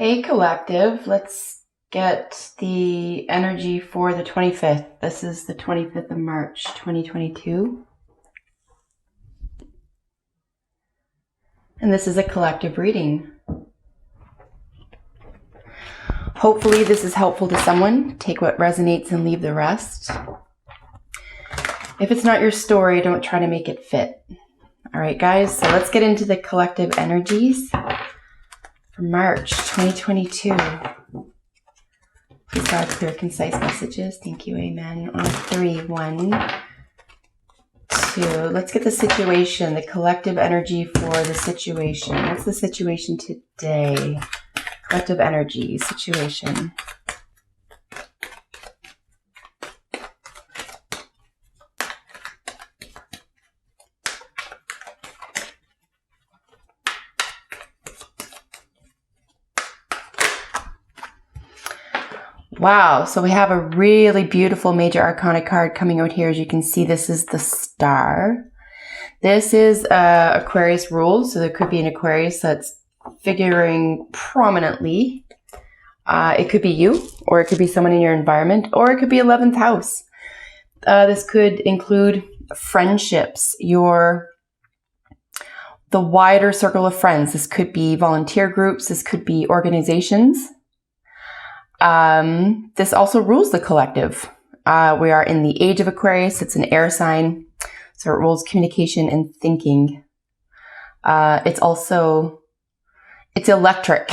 Hey Collective, let's get the energy for the 25th. This is the 25th of March, 2022. And this is a collective reading. Hopefully this is helpful to someone. Take what resonates and leave the rest. If it's not your story, don't try to make it fit. All right, guys, so let's get into the collective energies for March 2022. Please God, clear, concise messages. Thank you, amen. On 3, 1, 2. Let's get the situation, the collective energy for the situation. What's the situation today? Collective energy, situation. Wow, so we have a really beautiful major arcana card coming out here. As you can see, this is the Star. This is Aquarius rule, so there could be an Aquarius that's figuring prominently. It could be you, or it could be someone in your environment, or it could be 11th house. This could include friendships, the wider circle of friends. This could be volunteer groups. This could be organizations. This also rules the collective. We are in the age of Aquarius. It's an air sign, so it rules communication and thinking. It's electric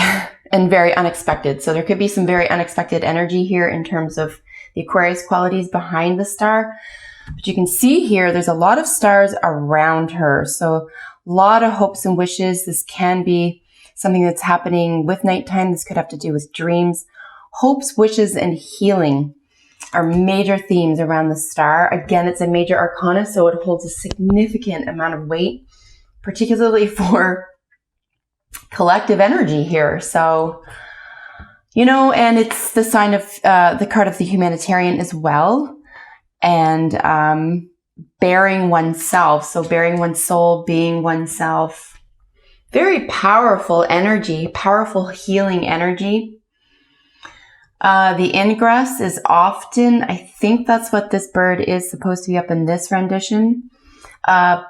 and very unexpected. So there could be some very unexpected energy here in terms of the Aquarius qualities behind the Star. But you can see here, there's a lot of stars around her. So a lot of hopes and wishes. This can be something that's happening with nighttime. This could have to do with dreams. Hopes, wishes, and healing are major themes around the Star. Again, it's a major arcana, so it holds a significant amount of weight, particularly for collective energy here. So, and it's the sign of the card of the humanitarian as well. And bearing oneself, so bearing one's soul, being oneself. Very powerful energy, powerful healing energy. The ingress is often, I think that's what this bird is supposed to be up in this rendition. Or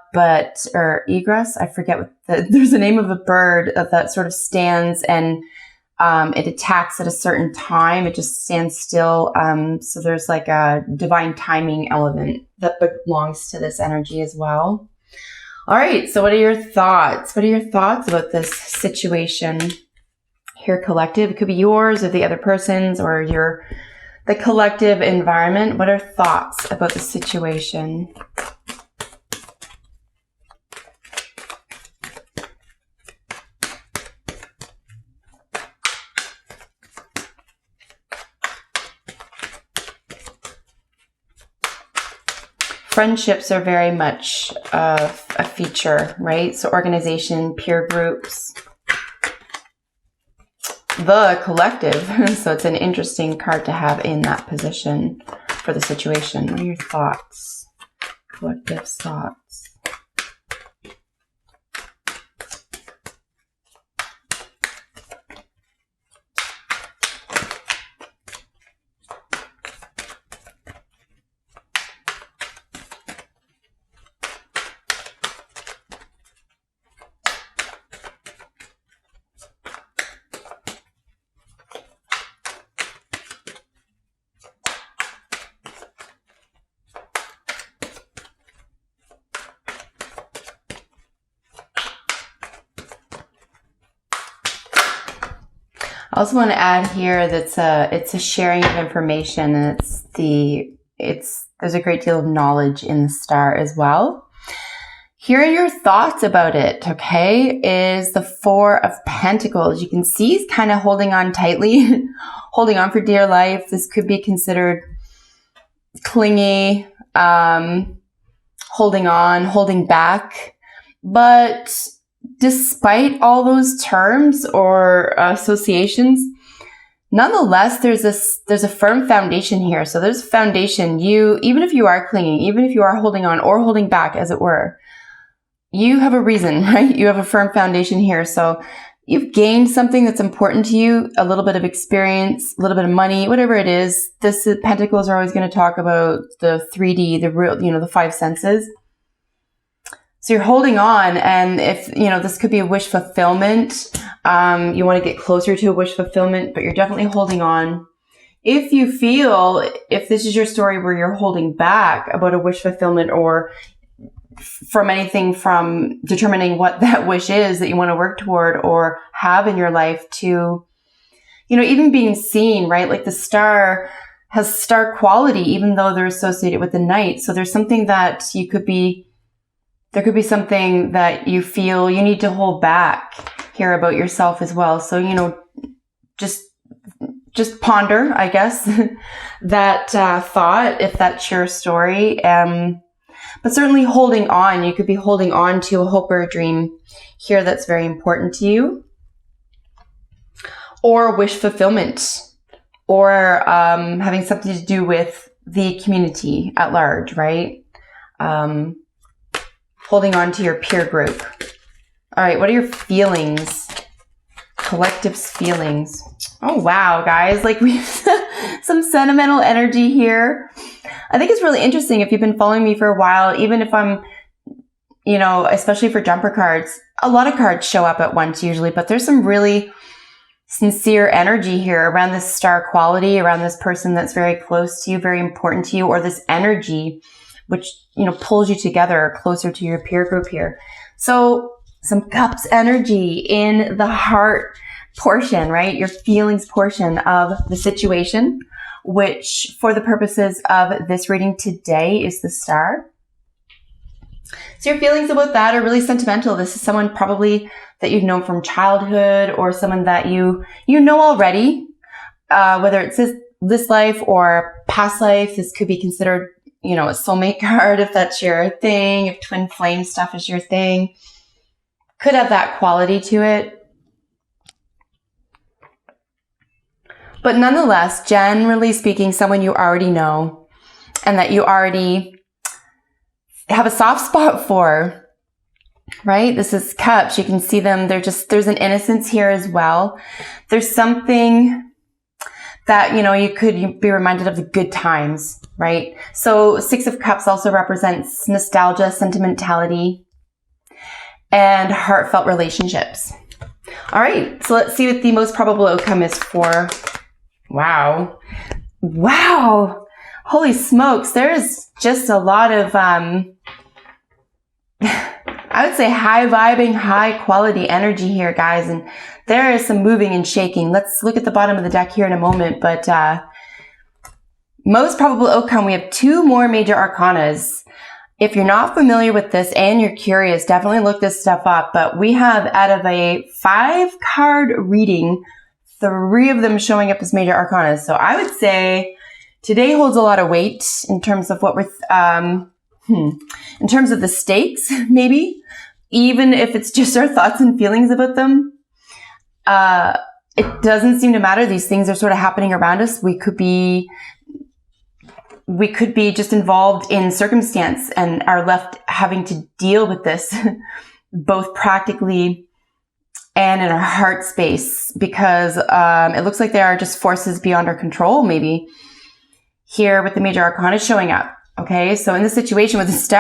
egress, I forget there's a name of a bird that sort of stands and it attacks at a certain time. It just stands still. So there's like a divine timing element that belongs to this energy as well. All right, so what are your thoughts? What are your thoughts about this situation? Here, collective. It could be yours or the other person's or the collective environment. What are thoughts about the situation? Friendships are very much a feature, right? So organization, peer groups. The collective, so it's an interesting card to have in that position for the situation. What are your thoughts? Collective thoughts. I also want to add here that it's a sharing of information, and there's a great deal of knowledge in the Star as well. Here are your thoughts about it, okay? Is the 4 of Pentacles. You can see he's kind of holding on tightly, holding on for dear life. This could be considered clingy, holding on, holding back, but despite all those terms or associations, nonetheless, there's a firm foundation here. So there's a foundation. Even if you are clinging, even if you are holding on or holding back, as it were, you have a reason, right? You have a firm foundation here. So you've gained something that's important to you, a little bit of experience, a little bit of money, whatever it is. Pentacles are always going to talk about the 3D, the real, the five senses. So you're holding on, and if, this could be a wish fulfillment. You want to get closer to a wish fulfillment, but you're definitely holding on. If you feel, if this is your story where you're holding back about a wish fulfillment, or from anything from determining what that wish is that you want to work toward or have in your life, to, even being seen, right? Like the star has star quality, even though they're associated with the night. So there's something that there could be something that you feel you need to hold back here about yourself as well. So, just ponder, I guess, that thought, if that's your story. But certainly holding on, you could be holding on to a hope or a dream here that's very important to you. Or wish fulfillment, or having something to do with the community at large, right? Holding on to your peer group. All right, what are your feelings? Collective's feelings. Oh, wow, guys. Like, we have some sentimental energy here. I think it's really interesting if you've been following me for a while, even if I'm, especially for jumper cards, a lot of cards show up at once usually, but there's some really sincere energy here around this star quality, around this person that's very close to you, very important to you, or this energy which, pulls you together closer to your peer group here. So some cups energy in the heart portion, right? Your feelings portion of the situation, which for the purposes of this reading today is the star. So your feelings about that are really sentimental. This is someone probably that you've known from childhood, or someone that you know already, whether it's this life or past life. This could be considered, a soulmate card if that's your thing, if twin flame stuff is your thing. Could have that quality to it. But nonetheless, generally speaking, someone you already know and that you already have a soft spot for, right? This is cups. You can see them. There's an innocence here as well. There's something that, you could be reminded of the good times, right? So 6 of Cups also represents nostalgia, sentimentality, and heartfelt relationships. All right, so let's see what the most probable outcome is for. Wow. Holy smokes. There's just a lot of, I would say high vibing, high quality energy here, guys. And there is some moving and shaking. Let's look at the bottom of the deck here in a moment. But most probable outcome, we have 2 more major arcanas. If you're not familiar with this and you're curious, definitely look this stuff up. But we have, out of a 5-card reading, 3 of them showing up as major arcana. So I would say today holds a lot of weight in terms of what we're, in terms of the stakes, maybe, even if it's just our thoughts and feelings about them. It doesn't seem to matter. These things are sort of happening around us. We could be just involved in circumstance and are left having to deal with this both practically and in our heart space, because it looks like there are just forces beyond our control, maybe, here with the major arcana showing up. Okay, so in this situation with the star,